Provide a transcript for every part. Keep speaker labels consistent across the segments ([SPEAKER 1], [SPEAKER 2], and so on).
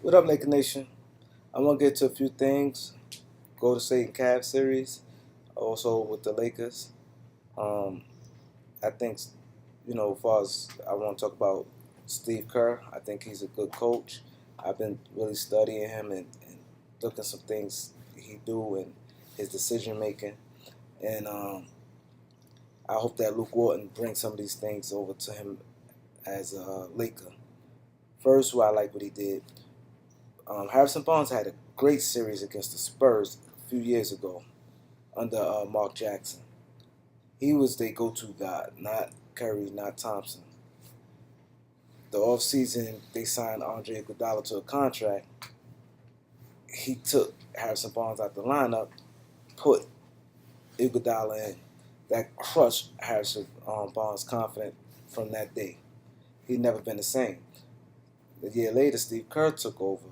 [SPEAKER 1] What up, Laker Nation? I'm gonna get to a few things. Go to State and Cavs series, also with the Lakers. Um, I think, as far as I want to talk about Steve Kerr, I think he's a good coach. I've been really studying him and looking some things he do and his decision making, and I hope that Luke Walton brings some of these things over to him as a Laker. First, I like what he did. Harrison Barnes had a great series against the Spurs a few years ago under Mark Jackson. He was their go-to guy, not Curry, not Thompson. The offseason, they signed Andre Iguodala to a contract. He took Harrison Barnes out the lineup, put Iguodala in. That crushed Harrison Barnes' confidence from that day. He'd never been the same. A year later, Steve Kerr took over.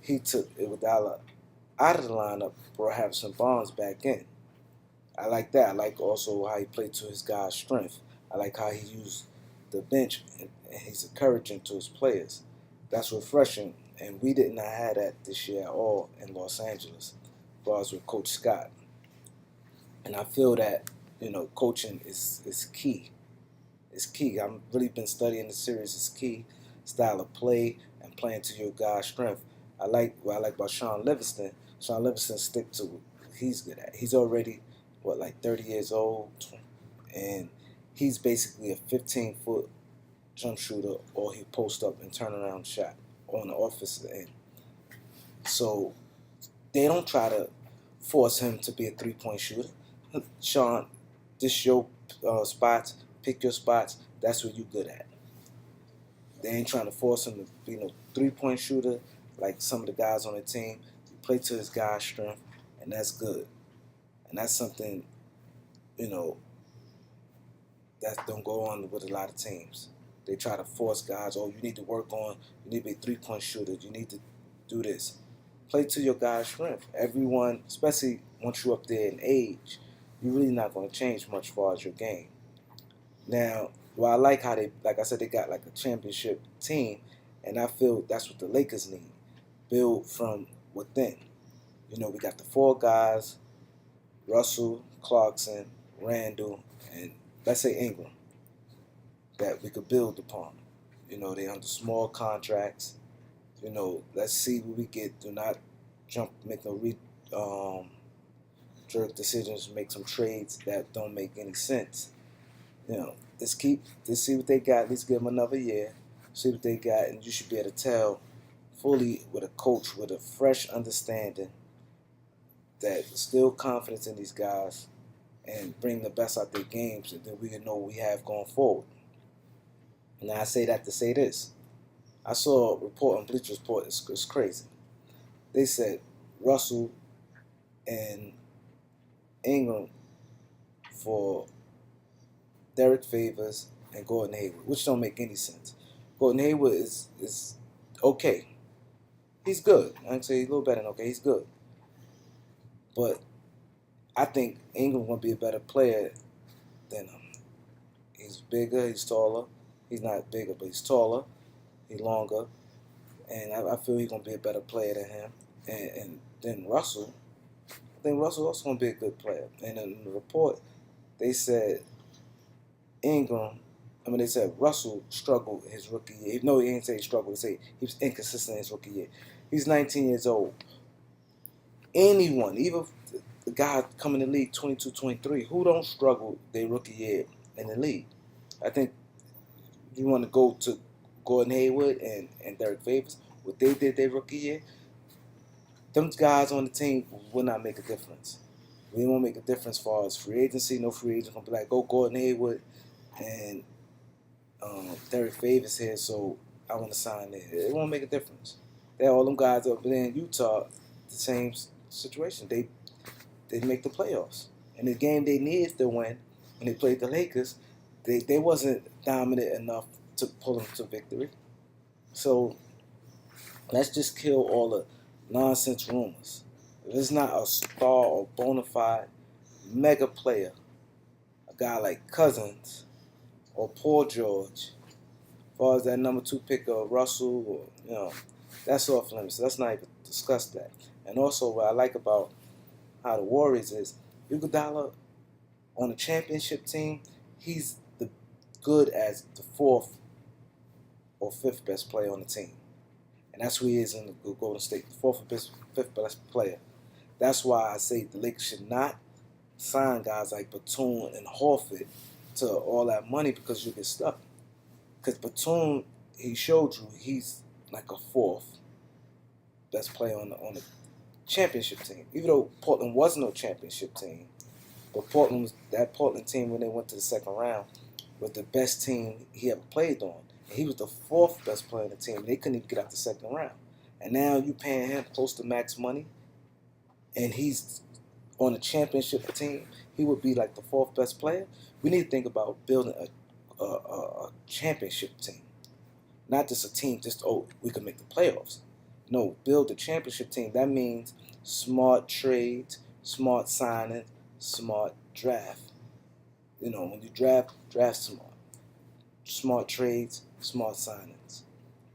[SPEAKER 1] He took Iguodala out of the lineup, brought Harrison Barnes back in. I like that. I like also how he played to his guys' strength. I like how he used the bench and he's encouraging to his players. That's refreshing, and we did not have that this year at all in Los Angeles, as far as with Coach Scott. And I feel that coaching is key. It's key. I've really been studying the series. It's key. Style of play and playing to your guys' strength. I like what I like about Sean Livingston. Sean Livingston stick to what he's good at. He's already like 30 years old, and he's basically a 15-foot jump shooter, or he post up and turn around shot on the offensive end. So they don't try to force him to be a 3-point shooter. Sean, this your spots. Pick your spots. That's what you good at. They ain't trying to force him to be no 3-point shooter like some of the guys on the team. He play to his guy's strength, and that's good. And that's something, you know, that don't go on with a lot of teams. They try to force guys, oh, you need to work on, you need to be a 3-point shooter, you need to do this. Play to your guy's strength. Everyone, especially once you're up there in age, you're really not going to change much as far as your game. Now, well, I like how like I said, they got like a championship team, and I feel that's what the Lakers need. Build from within. We got the four guys, Russell, Clarkson, Randall, and let's say Ingram, that we could build upon. They under small contracts. Let's see what we get. Do not make no jerk decisions, make some trades that don't make any sense. Let's see what they got. Let's give them another year, see what they got, and you should be able to tell fully with a coach with a fresh understanding that still confidence in these guys and bring the best out their games, and then we can know what we have going forward. And I say that to say this. I saw a report on Bleacher Report. It's crazy. They said Russell and Ingram for Derek Favors and Gordon Hayward, which don't make any sense. Gordon Hayward is okay. He's good. I'd say he's a little better than okay. He's good. But I think Ingram will be a better player than him. He's bigger. He's taller. He's not bigger, but he's taller. He's longer. And I feel he's going to be a better player than him. And then Russell, I think Russell's also going to be a good player. And in the report, they said they said Russell struggled his rookie year. No, he didn't say he struggled. They say he was inconsistent his rookie year. He's 19 years old. Anyone, even the guy coming in the league 22, 23, who don't struggle their rookie year in the league? I think you want to go to Gordon Hayward and Derek Favors, what they did their rookie year, them guys on the team will not make a difference. We won't make a difference as far as free agency. No free agent gonna be like, go Gordon Hayward and Derek Favors here, so I want to sign there. It won't make a difference. They all them guys up there in Utah, the same situation. They make the playoffs. And the game they needed to win when they played the Lakers, they wasn't dominant enough to pull them to victory. So let's just kill all the nonsense rumors. If it's not a star or bona fide mega player, a guy like Cousins or Paul George, as far as that number 2 pick of Russell, or That's off limits. Let's not even discuss that. And also, what I like about how the Warriors is, Iguodala on the championship team, he's the good as the fourth or fifth best player on the team, and that's who he is in the Golden State, the fourth or fifth best player. That's why I say the Lakers should not sign guys like Batum and Horford to all that money because you get stuck. Because Batum, he showed you he's like a fourth best player on the championship team. Even though Portland wasn't no championship team, but that Portland team when they went to the second round was the best team he ever played on. And he was the fourth best player on the team. They couldn't even get out the second round. And now you paying him close to max money, and he's on a championship team. He would be like the fourth best player. We need to think about building a championship team, not just a team. Just we can make the playoffs. No, build a championship team. That means smart trades, smart signing, smart draft. When you draft smart. Smart trades, smart signings.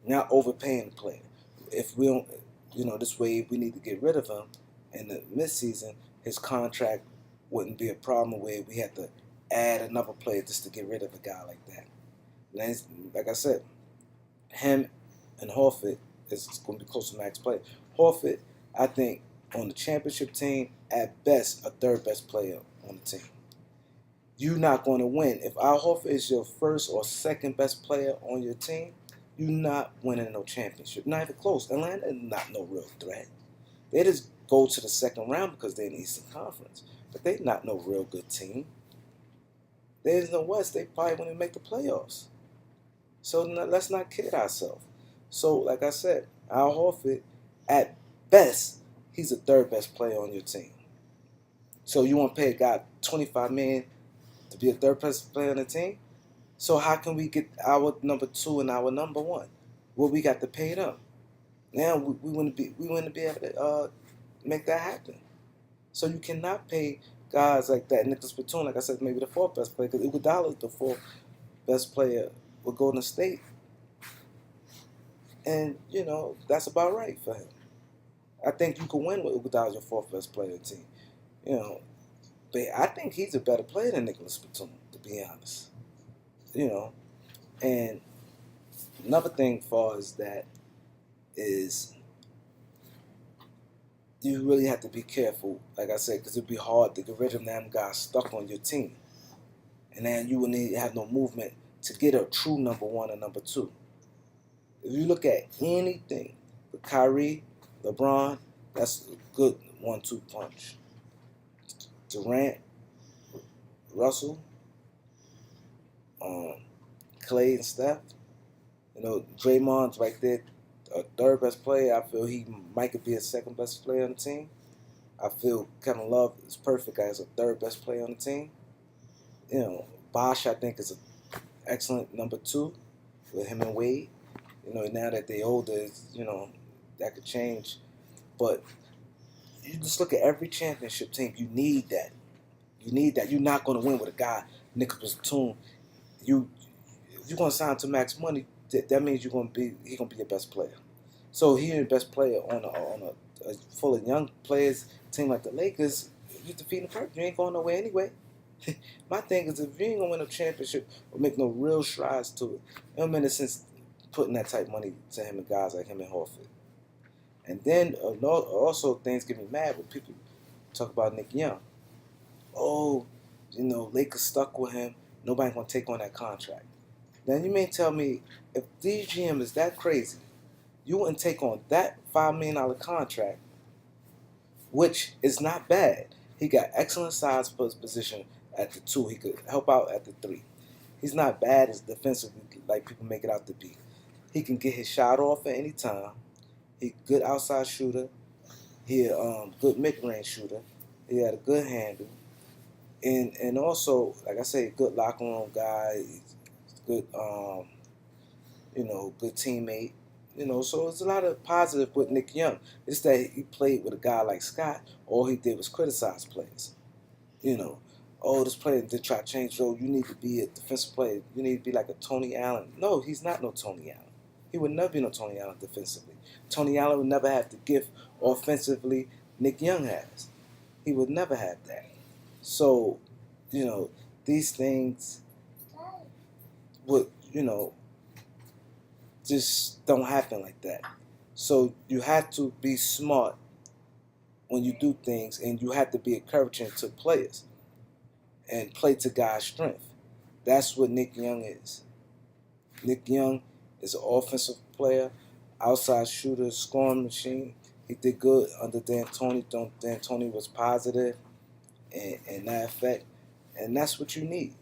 [SPEAKER 1] Not overpaying the player. If we don't, this way we need to get rid of him in the midseason, his contract wouldn't be a problem where we had to add another player just to get rid of a guy like that. And like I said, him and Horford is going to be close to max play. Horford, I think, on the championship team, at best, a third best player on the team. You're not going to win. If Al Horford is your first or second best player on your team, you're not winning no championship. Not even close. Atlanta is not no real threat. They just go to the second round because they're in the Eastern Conference. But they're not no real good team. They're in the West. They probably wouldn't make the playoffs. So let's not kid ourselves. So, like I said, Al Horford, at best, he's the third best player on your team. So you want to pay a guy $25 million to be a third best player on the team? So how can we get our number 2 and our number 1? Well, we got to pay them. Now we wouldn't be able to make that happen. So you cannot pay guys like that. Nicholas Batum, like I said, maybe the fourth best player, because Iguodala is the fourth best player with Golden State. And, that's about right for him. I think you can win with Iguodala as your fourth best player on the team. But I think he's a better player than Nicholas Batum, to be honest. And another thing for us that is you really have to be careful, like I said, because it'd be hard to get rid of them guys stuck on your team. And then you will need to have no movement to get a true number 1 or number 2. If you look at anything, with Kyrie, LeBron, that's a good 1-2 punch. Durant, Russell, Clay and Steph. Draymond's right there, a third best player. I feel he might be a second best player on the team. I feel Kevin Love is perfect as a third best player on the team. Bosh, I think, is an excellent number 2 with him and Wade. Now that they're older, that could change. But you just look at every championship team. You need that. You're not going to win with a guy, Nicholas Batum. If you're going to sign to max money, that means he's going to be your best player. So he's the best player on a full of young players team like the Lakers. You're defeating the purpose. You ain't going nowhere anyway. My thing is, if you ain't going to win a championship or make no real strides to it, it don't make sense putting that type of money to him and guys like him and Horford. And then also things get me mad when people talk about Nick Young. Oh, Lakers stuck with him. Nobody gonna take on that contract. Then you may tell me if DGM is that crazy, you wouldn't take on that $5 million contract, which is not bad. He got excellent size for his position at the 2. He could help out at the 3. He's not bad as defensively like people make it out to be. He can get his shot off at any time. He's a good outside shooter. He a good mid-range shooter. He had a good handle. And also, like I say, good locker room guy. He's good, good teammate. So it's a lot of positive with Nick Young. It's that he played with a guy like Scott. All he did was criticize players. This player did try to change. You need to be a defensive player. You need to be like a Tony Allen. No, he's not no Tony Allen. He would never be no Tony Allen defensively. Tony Allen would never have the gift offensively Nick Young has. He would never have that. So, these things would, just don't happen like that. So you have to be smart when you do things, and you have to be encouraging to players and play to God's strength. That's what Nick Young is. Nick Young is an offensive player, outside shooter, scoring machine. He did good under D'Antoni. D'Antoni was positive and that effect. And that's what you need.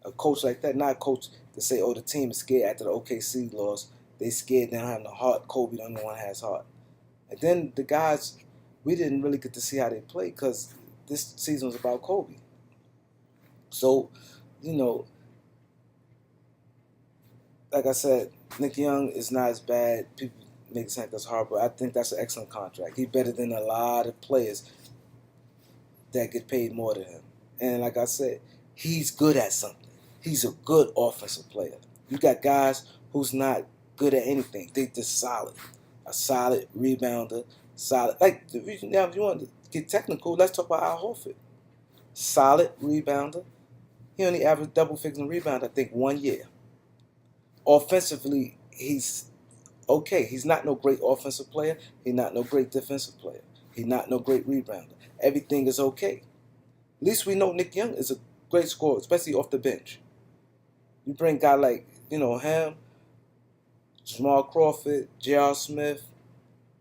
[SPEAKER 1] A coach like that, not a coach to say, oh, the team is scared after the OKC loss. They scared, they don't have no heart. Kobe, the only one has heart. And then the guys, we didn't really get to see how they played because this season was about Kobe. So, like I said, Nick Young is not as bad. People make it sound that's horrible. I think that's an excellent contract. He's better than a lot of players that get paid more than him. And like I said, he's good at something. He's a good offensive player. You got guys who's not good at anything. They just solid. A solid rebounder. Solid. Like, now if you want to get technical, let's talk about Al Horford. Solid rebounder. He only averaged double figures in rebound, I think, 1 year. Offensively, he's okay. He's not no great offensive player. He's not no great defensive player. He's not no great rebounder. Everything is okay. At least we know Nick Young is a great scorer, especially off the bench. You bring a guy like, him, Jamal Crawford, J.R. Smith,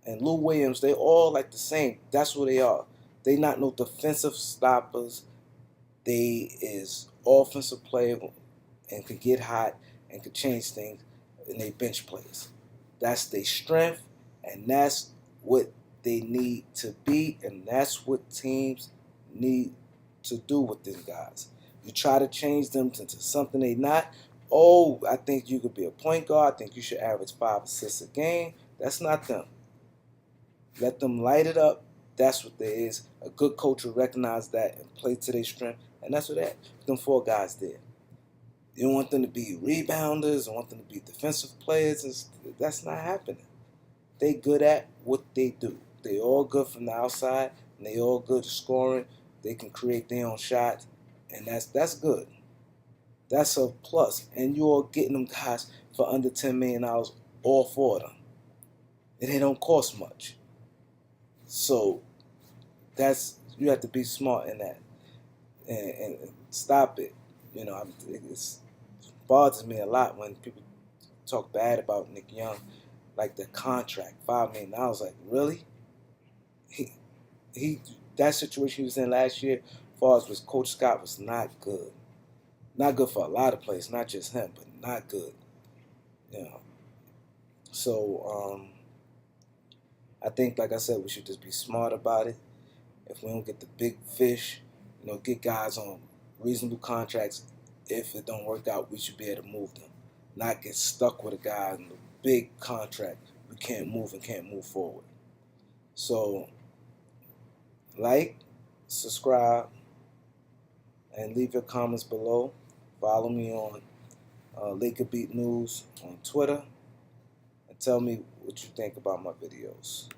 [SPEAKER 1] and Lou Williams, they all like the same. That's what they are. They not no defensive stoppers. They is offensive player and can get hot and can change things, and they bench players. That's their strength, and that's what they need to be, and that's what teams need to do with these guys. You try to change them into something they not. Oh, I think you could be a point guard. I think you should average 5 assists a game. That's not them. Let them light it up. That's what there is. A good coach will recognize that and play to their strength, and that's what them 4 guys did. You don't want them to be rebounders. You want them to be defensive players. That's not happening. They good at what they do. They all good from the outside, and they all good at scoring. They can create their own shots, and that's good. That's a plus. And you're getting them guys for under $10 million, all 4 of them. And they don't cost much. So you have to be smart in that and stop it. It bothers me a lot when people talk bad about Nick Young, like the contract, $5 million. I was like, really? He that situation he was in last year, as far as with Coach Scott, was not good. Not good for a lot of players, not just him, but not good. So I think, like I said, we should just be smart about it. If we don't get the big fish, get guys on reasonable contracts. If it don't work out, we should be able to move them. Not get stuck with a guy in a big contract. We can't move and can't move forward. So, like, subscribe, and leave your comments below. Follow me on Laker Beat News on Twitter, and tell me what you think about my videos.